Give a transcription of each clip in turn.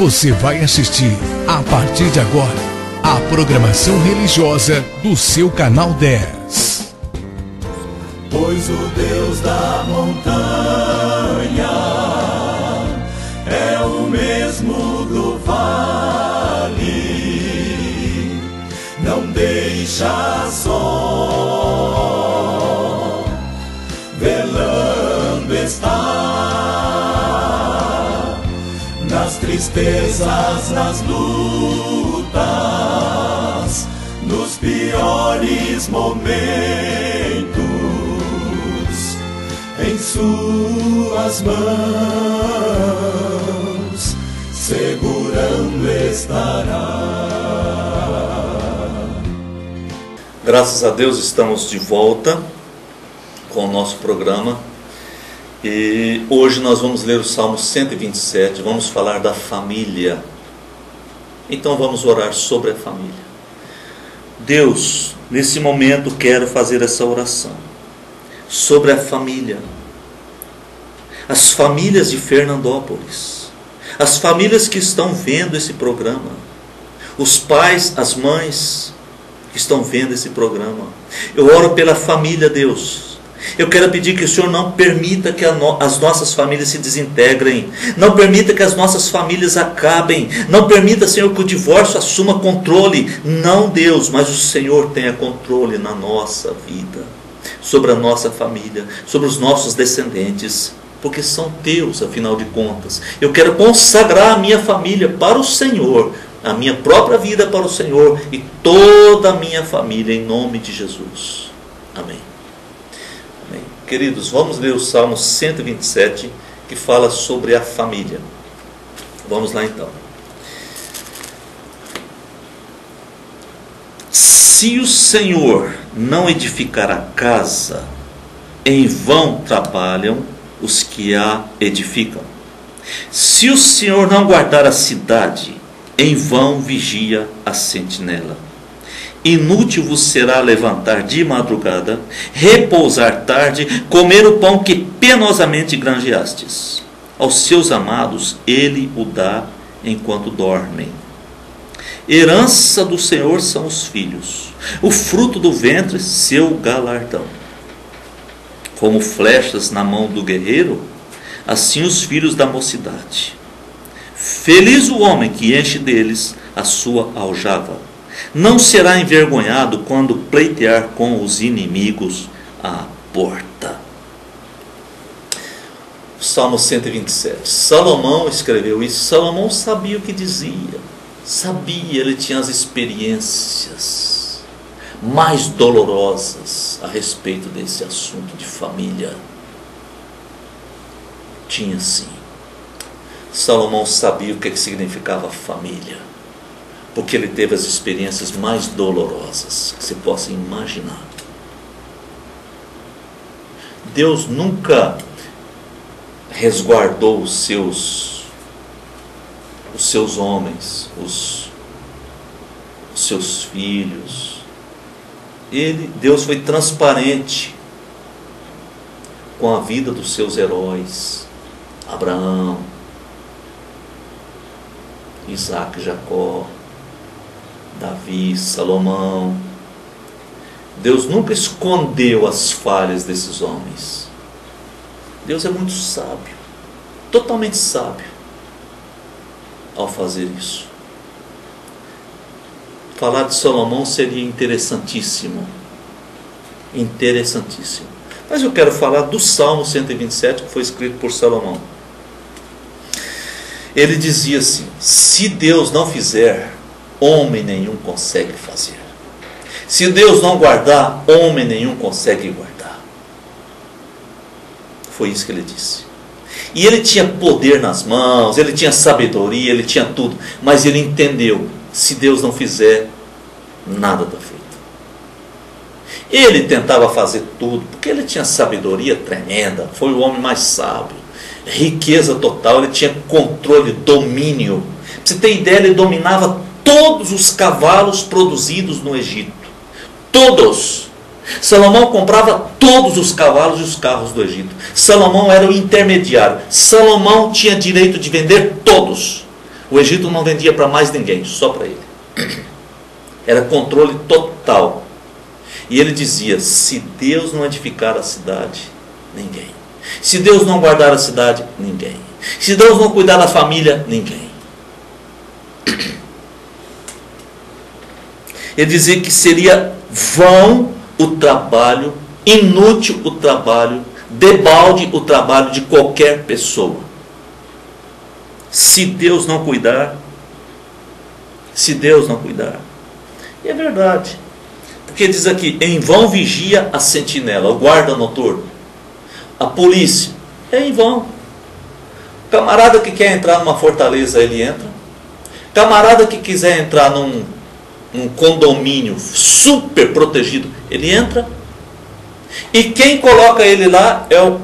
Você vai assistir, a partir de agora, a programação religiosa do seu canal 10. Pois o Deus da montanha é o mesmo do vale, não deixa só, velando está, nas tristezas, nas lutas, nos piores momentos, em suas mãos segurando estará. Graças a Deus estamos de volta com o nosso programa e hoje nós vamos ler o Salmo 127, vamos falar da família. Então vamos orar sobre a família. Deus, nesse momento quero fazer essa oração sobre a família, as famílias de Fernandópolis, as famílias que estão vendo esse programa, os pais, as mães que estão vendo esse programa. Eu oro pela família, Deus. Eu quero pedir que o Senhor não permita que as nossas famílias se desintegrem, não permita que as nossas famílias acabem, não permita, Senhor, que o divórcio assuma controle. Não, Deus, mas o Senhor tenha controle na nossa vida, sobre a nossa família, sobre os nossos descendentes, porque são teus, afinal de contas. Eu quero consagrar a minha família para o Senhor, a minha própria vida para o Senhor e toda a minha família, em nome de Jesus. Amém. Amém. Queridos, vamos ler o Salmo 127, que fala sobre a família. Vamos lá então. Se o Senhor não edificar a casa, em vão trabalham os que a edificam. Se o Senhor não guardar a cidade, em vão vigia a sentinela. Inútil vos será levantar de madrugada, repousar tarde, comer o pão que penosamente granjeastes. Aos seus amados ele o dá enquanto dormem. Herança do Senhor são os filhos, o fruto do ventre seu galardão. Como flechas na mão do guerreiro, assim os filhos da mocidade. Feliz o homem que enche deles a sua aljava. Não será envergonhado quando pleitear com os inimigos à porta. Salmo 127. Salomão escreveu isso. Salomão sabia o que dizia. Sabia, ele tinha as experiências mais dolorosas a respeito desse assunto de família. Tinha sim. Salomão sabia o que significava família, porque ele teve as experiências mais dolorosas que você possa imaginar. Deus nunca resguardou os seus homens, os seus filhos. Deus foi transparente com a vida dos seus heróis, Abraão, Isaac, Jacó, Davi, Salomão. Deus nunca escondeu as falhas desses homens. Deus é muito sábio, totalmente sábio ao fazer isso. Falar de Salomão seria interessantíssimo. Interessantíssimo. Mas eu quero falar do Salmo 127, que foi escrito por Salomão. Ele dizia assim: se Deus não fizer, homem nenhum consegue fazer. Se Deus não guardar, homem nenhum consegue guardar. Foi isso que ele disse. E ele tinha poder nas mãos, ele tinha sabedoria, ele tinha tudo. Mas ele entendeu, se Deus não fizer, nada está feito. Ele tentava fazer tudo, porque ele tinha sabedoria tremenda, foi o homem mais sábio, riqueza total, ele tinha controle, domínio. Pra você ter ideia, ele dominava todos os cavalos produzidos no Egito. Todos. Salomão comprava todos os cavalos e os carros do Egito. Salomão era o intermediário. Salomão tinha direito de vender todos. O Egito não vendia para mais ninguém, só para ele. Era controle total. E ele dizia: se Deus não edificar a cidade, ninguém. Se Deus não guardar a cidade, ninguém. Se Deus não cuidar da família, ninguém. Ele dizia que seria vão o trabalho, inútil o trabalho, debalde o trabalho de qualquer pessoa. Se Deus não cuidar, se Deus não cuidar. E é verdade. Porque diz aqui: em vão vigia a sentinela, o guarda noturno, a polícia. É em vão. Camarada que quer entrar numa fortaleza, ele entra. Camarada que quiser entrar num condomínio super protegido, ele entra. E quem coloca ele lá é o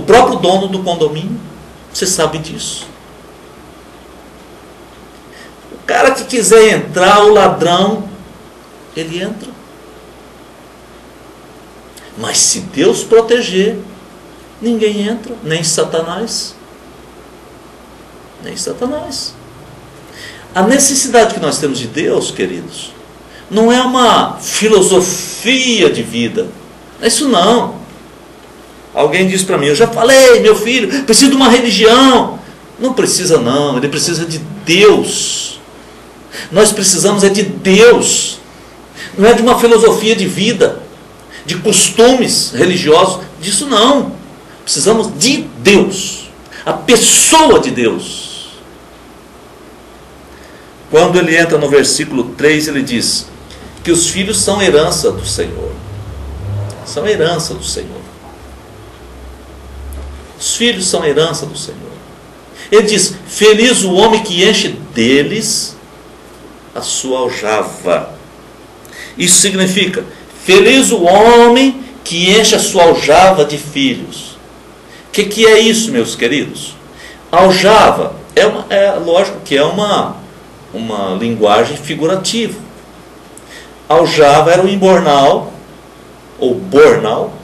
próprio dono do condomínio. Você sabe disso. O cara que quiser entrar, o ladrão, ele entra. Mas se Deus proteger, ninguém entra, nem Satanás. Nem Satanás. A necessidade que nós temos de Deus, queridos, não é uma filosofia de vida. Não é isso não. Alguém disse para mim: eu já falei, meu filho, precisa de uma religião. Não precisa não, ele precisa de Deus. Nós precisamos é de Deus. Não é de uma filosofia de vida, de costumes religiosos, disso não. Precisamos de Deus, a pessoa de Deus. Quando ele entra no versículo 3, ele diz que os filhos são herança do Senhor. São herança do Senhor. Os filhos são herança do Senhor. Ele diz: feliz o homem que enche deles a sua aljava. Isso significa: feliz o homem que enche a sua aljava de filhos. O que é isso, meus queridos? Aljava é lógico que é uma linguagem figurativa. Aljava era o embornal, ou bornal,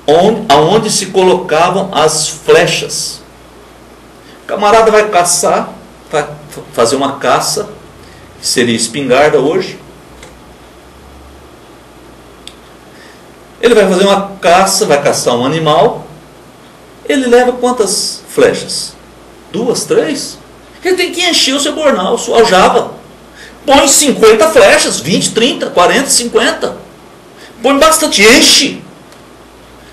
onde se colocavam as flechas. O camarada vai caçar, vai fazer uma caça, que seria espingarda hoje. Ele vai fazer uma caça, vai caçar um animal. Ele leva quantas flechas? 2, 3? Ele tem que encher o seu bornal, sua aljava. Põe 50 flechas, 20, 30, 40, 50. Põe bastante, enche.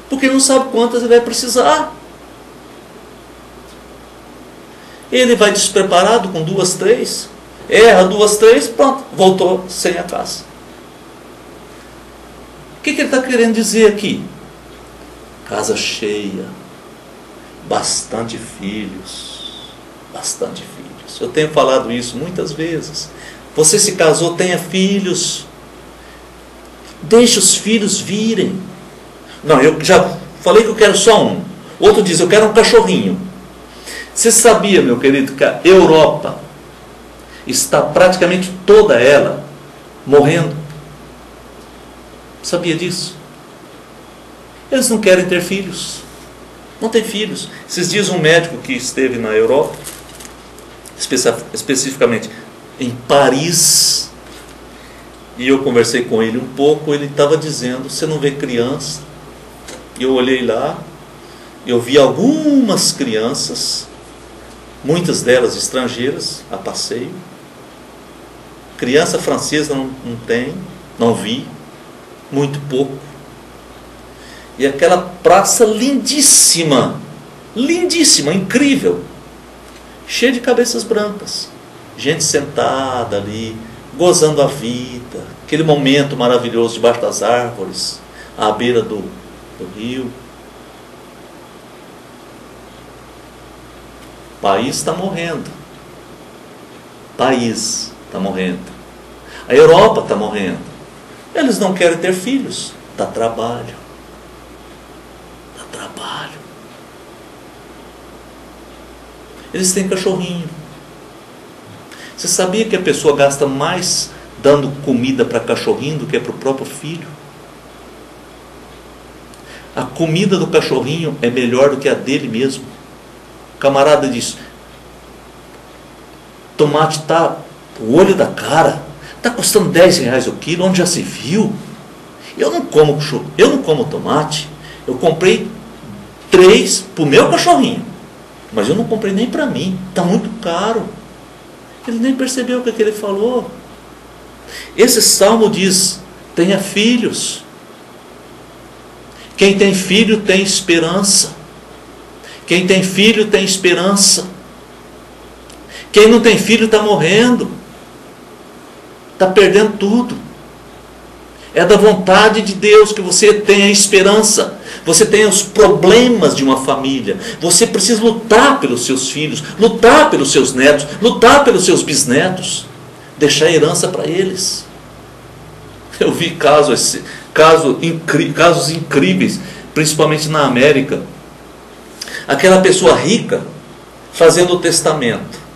Porque não sabe quantas ele vai precisar. Ele vai despreparado com 2, 3. Erra 2, 3, pronto, voltou sem a caça. O que ele está querendo dizer aqui? Casa cheia, bastante filhos, bastante filhos. Eu tenho falado isso muitas vezes. Você se casou, tenha filhos. Deixe os filhos virem. Não, eu já falei que eu quero só um. Outro diz: eu quero um cachorrinho. Você sabia, meu querido, que a Europa está praticamente toda ela morrendo? Sabia disso? Eles não querem ter filhos. Não tem filhos. Esses dias um médico que esteve na Europa, especificamente em Paris, e eu conversei com ele um pouco, ele estava dizendo: você não vê criança? E eu olhei lá, eu vi algumas crianças, muitas delas estrangeiras, a passeio. Criança francesa não tem, não vi, muito pouco. E aquela praça lindíssima, lindíssima, incrível, cheia de cabeças brancas, gente sentada ali, gozando a vida, aquele momento maravilhoso debaixo das árvores, à beira do rio. O país está morrendo. O país está morrendo. A Europa está morrendo. Eles não querem ter filhos. Dá trabalho. Dá trabalho. Eles têm cachorrinho. Você sabia que a pessoa gasta mais dando comida para cachorrinho do que para o próprio filho? A comida do cachorrinho é melhor do que a dele mesmo. O camarada diz: tomate está o olho da cara, está custando R$10 o quilo, onde já se viu? Eu não como tomate. Eu comprei 3 para o meu cachorrinho, mas eu não comprei nem para mim, está muito caro. Ele nem percebeu o que ele falou. Esse salmo diz: tenha filhos. Quem tem filho tem esperança. Quem tem filho tem esperança. Quem não tem filho está morrendo, está perdendo tudo. É da vontade de Deus que você tenha esperança. Você tenha os problemas de uma família. Você precisa lutar pelos seus filhos, lutar pelos seus netos, lutar pelos seus bisnetos, deixar herança para eles. Eu vi casos incríveis, principalmente na América. Aquela pessoa rica fazendo o testamento.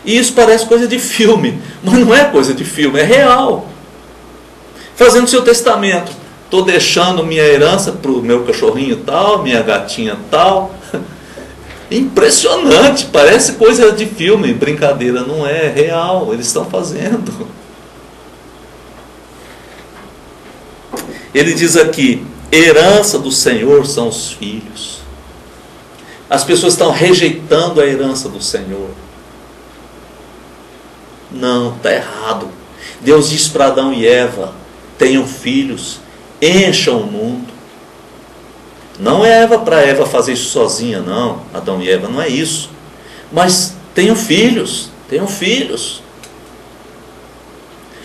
E isso parece coisa de filme, mas não é coisa de filme, é real. Fazendo seu testamento: estou deixando minha herança para o meu cachorrinho tal, minha gatinha tal. Impressionante, parece coisa de filme, brincadeira, não é, é real, eles estão fazendo. Ele diz aqui: herança do Senhor são os filhos. As pessoas estão rejeitando a herança do Senhor. Não, está errado. Deus diz para Adão e Eva: tenham filhos, encham o mundo. Não é para Eva fazer isso sozinha, não. Adão e Eva, não é isso. Mas tenham filhos, tenham filhos.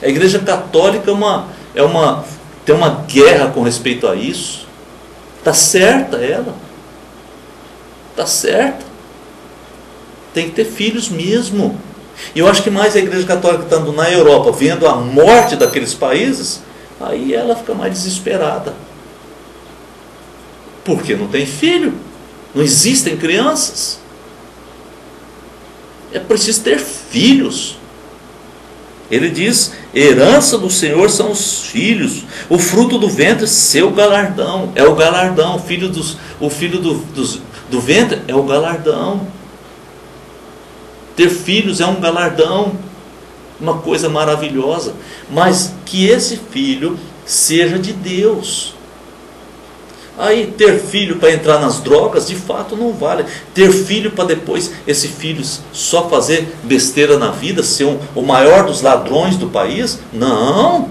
A Igreja Católica tem uma guerra com respeito a isso. Está certa ela. Está certa. Tem que ter filhos mesmo. E eu acho que mais a Igreja Católica estando na Europa, vendo a morte daqueles países, aí ela fica mais desesperada. Porque não tem filho, não existem crianças. É preciso ter filhos. Ele diz: herança do Senhor são os filhos, o fruto do ventre seu galardão. É o galardão. O filho do ventre é o galardão. Ter filhos é um galardão, uma coisa maravilhosa, mas que esse filho seja de Deus. Aí ter filho para entrar nas drogas, de fato não vale. Ter filho para depois esse filho só fazer besteira na vida, ser o maior dos ladrões do país, não.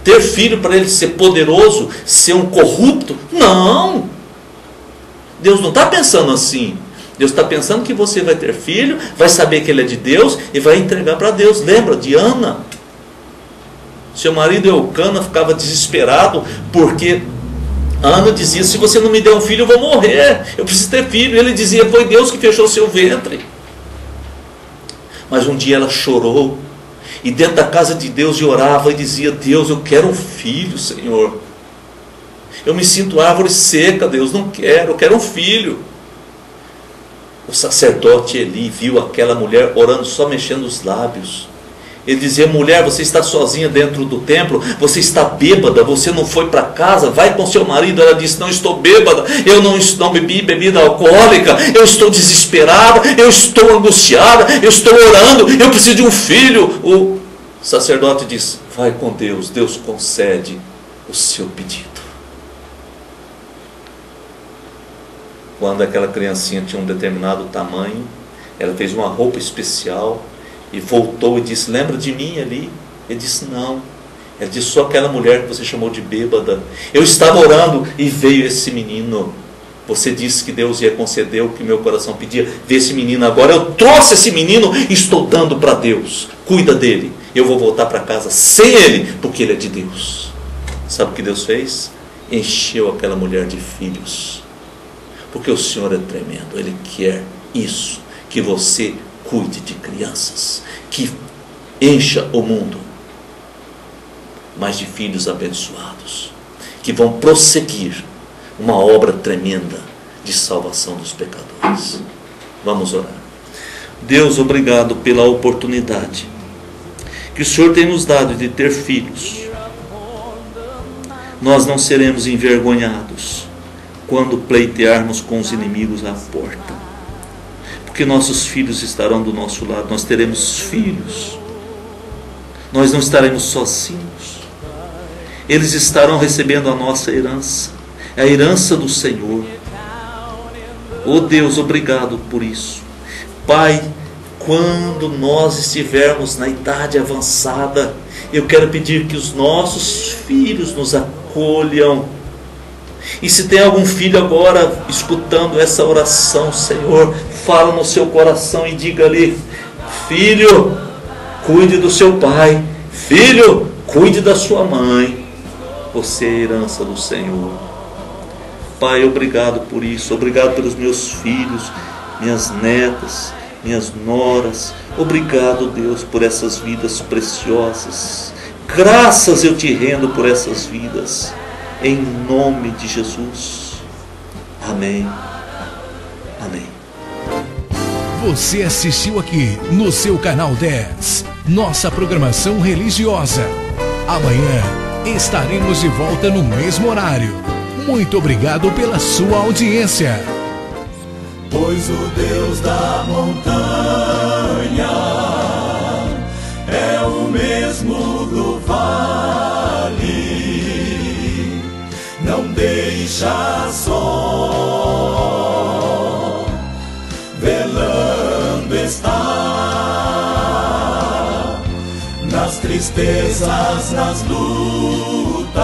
Ter filho para ele ser poderoso, ser um corrupto, não. Deus não está pensando assim. Deus está pensando que você vai ter filho, vai saber que ele é de Deus e vai entregar para Deus. Lembra de Ana? Seu marido Eucana ficava desesperado porque Ana dizia: se você não me der um filho eu vou morrer, eu preciso ter filho. Ele dizia: foi Deus que fechou o seu ventre. Mas um dia ela chorou e dentro da casa de Deus orava e dizia: Deus, eu quero um filho, Senhor. Eu me sinto árvore seca, Deus, não quero, eu quero um filho. O sacerdote Eli viu aquela mulher orando só mexendo os lábios. Ele dizia: mulher, você está sozinha dentro do templo, você está bêbada, você não foi para casa, vai com seu marido. Ela disse: não estou bêbada, eu não bebi bebida alcoólica, eu estou desesperada, eu estou angustiada, eu estou orando, eu preciso de um filho. O sacerdote disse: vai com Deus, Deus concede o seu pedido. Quando aquela criancinha tinha um determinado tamanho, ela fez uma roupa especial e voltou e disse: lembra de mim ali? Ele disse: não. Ela disse: sou aquela mulher que você chamou de bêbada. Eu estava orando e veio esse menino. Você disse que Deus ia conceder o que meu coração pedia. Vê esse menino agora. Eu trouxe esse menino e estou dando para Deus. Cuida dele. Eu vou voltar para casa sem ele, porque ele é de Deus. Sabe o que Deus fez? Encheu aquela mulher de filhos. Porque o Senhor é tremendo. Ele quer isso, que você cuide de crianças, que encha o mundo, mas de filhos abençoados, que vão prosseguir uma obra tremenda de salvação dos pecadores. Vamos orar. Deus, obrigado pela oportunidade que o Senhor tem nos dado de ter filhos. Nós não seremos envergonhados quando pleitearmos com os inimigos à porta, porque porque nossos filhos estarão do nosso lado, nós teremos filhos, nós não estaremos sozinhos, eles estarão recebendo a nossa herança, a herança do Senhor. Oh Deus, obrigado por isso. Pai, quando nós estivermos na idade avançada, eu quero pedir que os nossos filhos nos acolham. E se tem algum filho agora escutando essa oração, Senhor, fala no seu coração e diga-lhe: filho, cuide do seu pai, filho, cuide da sua mãe, você é a herança do Senhor. Pai, obrigado por isso, obrigado pelos meus filhos, minhas netas, minhas noras. Obrigado, Deus, por essas vidas preciosas. Graças eu te rendo por essas vidas, em nome de Jesus. Amém. Amém. Você assistiu aqui no seu canal 10, nossa programação religiosa. Amanhã estaremos de volta no mesmo horário. Muito obrigado pela sua audiência. Pois o Deus da montanha é o mesmo do vale, não deixa só, velando está, nas tristezas, nas lutas,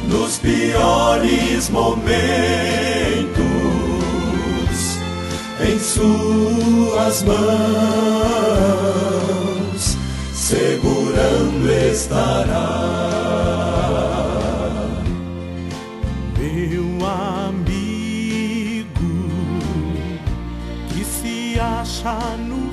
nos piores momentos, em suas mãos segurando estará. Meu amigo que se acha no